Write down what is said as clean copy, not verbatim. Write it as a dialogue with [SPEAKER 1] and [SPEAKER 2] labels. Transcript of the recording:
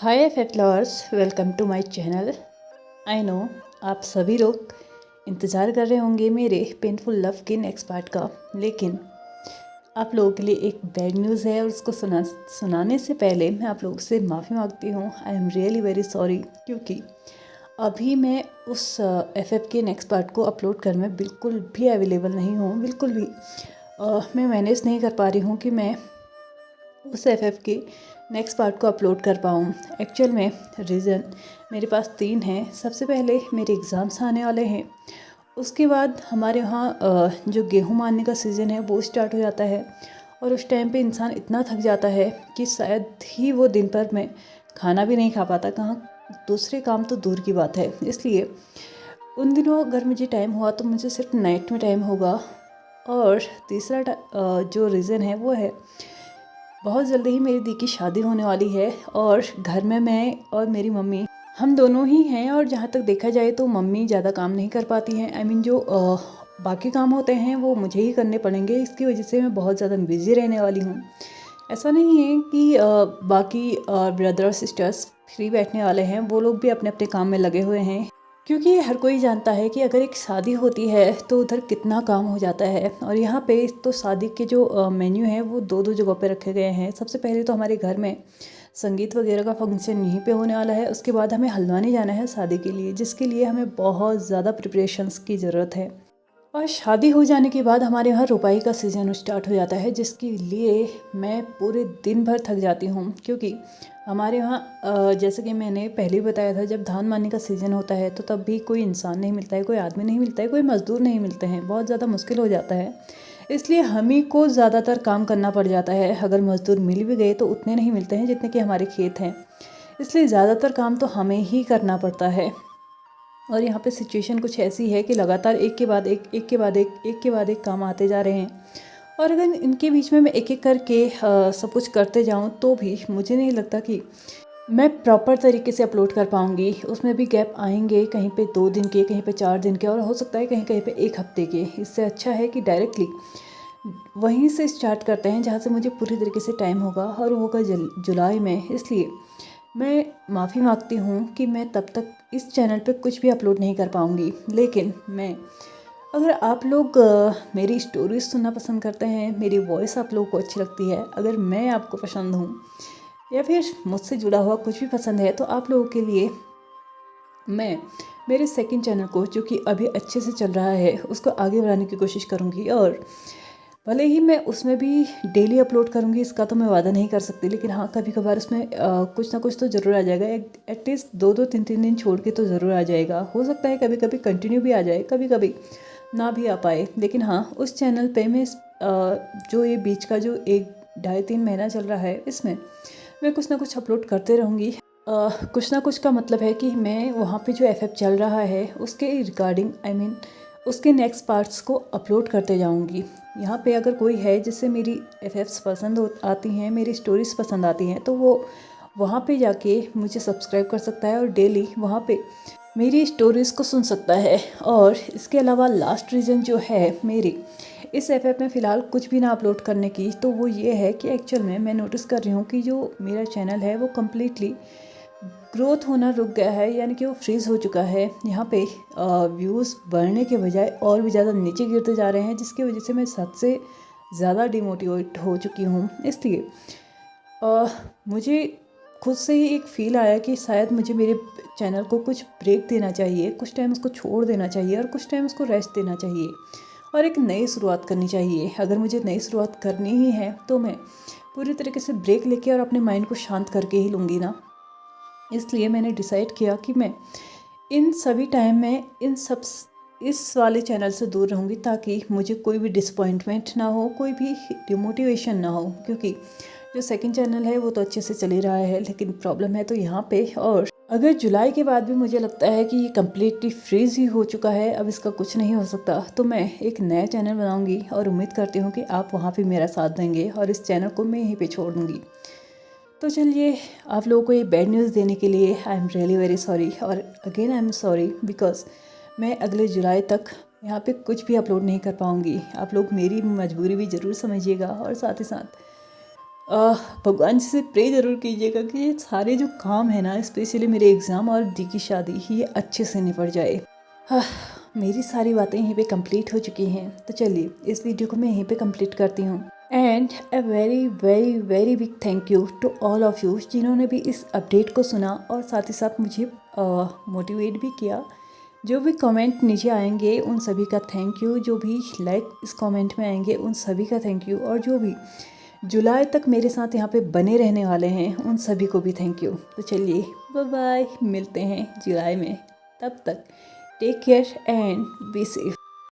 [SPEAKER 1] Hi F lovers, welcome to my channel. I know आप सभी लोग इंतज़ार कर रहे होंगे मेरे पेनफुल लव के नेक्स्ट पार्ट का, लेकिन आप लोगों के लिए एक बैड न्यूज़ है और उसको सुनाने से पहले मैं आप लोगों से माफ़ी मांगती हूँ। आई एम रियली वेरी सॉरी, क्योंकि अभी मैं उस एफ के नेक्स्ट पार्ट को अपलोड करने में बिल्कुल भी अवेलेबल नहीं हूँ। बिल्कुल भी मैं मैनेज नहीं कर पा रही हूँ कि मैं उस एफ के नेक्स्ट पार्ट को अपलोड कर पाऊँ। एक्चुअल में रीज़न मेरे पास 3 हैं। सबसे पहले मेरे एग्ज़ाम्स आने वाले हैं, उसके बाद हमारे यहाँ जो गेहूँ मारने का सीज़न है वो स्टार्ट हो जाता है, और उस टाइम पे इंसान इतना थक जाता है कि शायद ही वो दिन भर में खाना भी नहीं खा पाता, कहाँ दूसरे काम तो दूर की बात है। इसलिए उन दिनों अगर मुझे टाइम हुआ तो मुझे सिर्फ नाइट में टाइम होगा। और तीसरा जो रीज़न है वो है, बहुत जल्दी ही मेरी दी की शादी होने वाली है और घर में मैं और मेरी मम्मी हम दोनों ही हैं। और जहाँ तक देखा जाए तो मम्मी ज़्यादा काम नहीं कर पाती हैं। आई मीन जो बाकी काम होते हैं वो मुझे ही करने पड़ेंगे। इसकी वजह से मैं बहुत ज़्यादा बिज़ी रहने वाली हूँ। ऐसा नहीं है कि बाकी ब्रदर और सिस्टर्स फ्री बैठने वाले हैं, वो लोग भी अपने अपने काम में लगे हुए हैं, क्योंकि हर कोई जानता है कि अगर एक शादी होती है तो उधर कितना काम हो जाता है। और यहाँ पे तो शादी के जो मेन्यू है वो दो दो जगहों पे रखे गए हैं। सबसे पहले तो हमारे घर में संगीत वगैरह का फंक्शन यहीं पे होने वाला है। उसके बाद हमें हल्द्वानी जाना है शादी के लिए, जिसके लिए हमें बहुत ज़्यादा प्रिपरेशंस की ज़रूरत है। और शादी हो जाने के बाद हमारे यहाँ रोपाई का सीज़न स्टार्ट हो जाता है, जिसके लिए मैं पूरे दिन भर थक जाती हूँ। क्योंकि हमारे यहाँ जैसे कि मैंने पहले ही बताया था, जब धान मारने का सीज़न होता है तो तब भी कोई इंसान नहीं मिलता है, कोई आदमी नहीं मिलता है, कोई मज़दूर नहीं मिलते हैं। बहुत ज़्यादा मुश्किल हो जाता है, इसलिए हम ही को ज़्यादातर काम करना पड़ जाता है। अगर मज़दूर मिल भी गए तो उतने नहीं मिलते हैं जितने कि हमारे खेत हैं, इसलिए ज़्यादातर काम तो हमें ही करना पड़ता है। और यहाँ पे सिचुएशन कुछ ऐसी है कि लगातार एक के बाद एक काम आते जा रहे हैं। और अगर इनके बीच में मैं एक एक करके सब कुछ करते जाऊँ तो भी मुझे नहीं लगता कि मैं प्रॉपर तरीके से अपलोड कर पाऊँगी। उसमें भी गैप आएंगे, कहीं पे 2 दिन के, कहीं पे 4 दिन के, और हो सकता है कहीं कहीं पे 1 हफ्ते के। इससे अच्छा है कि डायरेक्टली वहीं से स्टार्ट करते हैं जहाँ से मुझे पूरी तरीके से टाइम होगा, और वो होगा जुलाई में। इसलिए मैं माफ़ी मांगती हूँ कि मैं तब तक इस चैनल पे कुछ भी अपलोड नहीं कर पाऊँगी। लेकिन मैं, अगर आप लोग मेरी स्टोरीज सुनना पसंद करते हैं, मेरी वॉइस आप लोगों को अच्छी लगती है, अगर मैं आपको पसंद हूँ, या फिर मुझसे जुड़ा हुआ कुछ भी पसंद है, तो आप लोगों के लिए मैं मेरे सेकंड चैनल को, जो कि अभी अच्छे से चल रहा है, उसको आगे बढ़ाने की कोशिश करूँगी। और भले ही मैं उसमें भी डेली अपलोड करूँगी, इसका तो मैं वादा नहीं कर सकती, लेकिन हाँ, कभी कभार उसमें कुछ ना कुछ तो ज़रूर आ जाएगा। एटलीस्ट 2-2 3-3 दिन छोड़ के तो ज़रूर आ जाएगा। हो सकता है कभी कभी कंटिन्यू भी आ जाए, कभी कभी ना भी आ पाए। लेकिन हाँ, उस चैनल पे मैं जो ये बीच का जो 1-2.5-3 महीना चल रहा है, इसमें मैं कुछ ना कुछ अपलोड करते रहूँगी। कुछ ना कुछ का मतलब है कि मैं वहाँ पे जो एफ चल रहा है उसके रिगार्डिंग, आई मीन उसके नेक्स्ट पार्ट्स को अपलोड करते जाऊँगी। यहाँ पे अगर कोई है जिससे मेरी एफएफ्स पसंद आती हैं, मेरी स्टोरीज़ पसंद आती हैं, तो वो वहाँ पे जाके मुझे सब्सक्राइब कर सकता है और डेली वहाँ पे मेरी स्टोरीज़ को सुन सकता है। और इसके अलावा लास्ट रीज़न जो है मेरी इस एफ में फ़िलहाल कुछ भी ना अपलोड करने की, तो वो ये है कि एक्चुअल में मैं नोटिस कर रही हूँ कि जो मेरा चैनल है वो कम्प्लीटली ग्रोथ होना रुक गया है, यानी कि वो फ्रीज़ हो चुका है। यहाँ पे व्यूज़ बढ़ने के बजाय और भी ज़्यादा नीचे गिरते जा रहे हैं, जिसकी वजह से मैं सबसे ज़्यादा डिमोटिवेट हो चुकी हूँ। इसलिए मुझे खुद से ही एक फ़ील आया कि शायद मुझे मेरे चैनल को कुछ ब्रेक देना चाहिए, कुछ टाइम उसको छोड़ देना चाहिए, और कुछ टाइम उसको रेस्ट देना चाहिए, और एक नई शुरुआत करनी चाहिए। अगर मुझे नई शुरुआत करनी ही है तो मैं पूरी तरीके से ब्रेक लेके और अपने माइंड को शांत करके ही लूँगी ना। इसलिए मैंने डिसाइड किया कि मैं इन सभी टाइम में इस वाले चैनल से दूर रहूँगी, ताकि मुझे कोई भी डिसपॉइंटमेंट ना हो, कोई भी डिमोटिवेशन ना हो। क्योंकि जो सेकंड चैनल है वो तो अच्छे से चल ही रहा है, लेकिन प्रॉब्लम है तो यहाँ पे। और अगर जुलाई के बाद भी मुझे लगता है कि ये कम्प्लीटली फ्रीज ही हो चुका है, अब इसका कुछ नहीं हो सकता, तो मैं एक नया चैनल बनाऊँगी, और उम्मीद करती हूँ कि आप वहाँ पर मेरा साथ देंगे, और इस चैनल को मैं यहीं पर छोड़ दूँगी। तो चलिए, आप लोगों को ये बैड न्यूज़ देने के लिए I am really very sorry. और again I am sorry because मैं अगले जुलाई तक यहाँ पे कुछ भी अपलोड नहीं कर पाऊँगी। आप लोग मेरी मजबूरी भी ज़रूर समझिएगा, और साथ ही साथ भगवान जी से प्रे ज़रूर कीजिएगा कि ये सारे जो काम है ना, स्पेशली मेरे एग्ज़ाम और दी की शादी, ये अच्छे से निपट जाए। मेरी सारी बातें यहीं पे कंप्लीट हो चुकी हैं, तो चलिए इस वीडियो को मैं यहीं पे कंप्लीट करती हूँ। And a very very very big thank you to all of you जिन्होंने भी इस अपडेट को सुना और साथ ही साथ मुझे मोटिवेट भी किया। जो भी कमेंट नीचे आएंगे उन सभी का थैंक यू, जो भी लाइक इस कमेंट में आएंगे उन सभी का थैंक यू, और जो भी जुलाई तक मेरे साथ यहाँ पे बने रहने वाले हैं उन सभी को भी थैंक यू। तो चलिए बाय बाय, मिलते हैं जुलाई में, तब तक take care and be safe.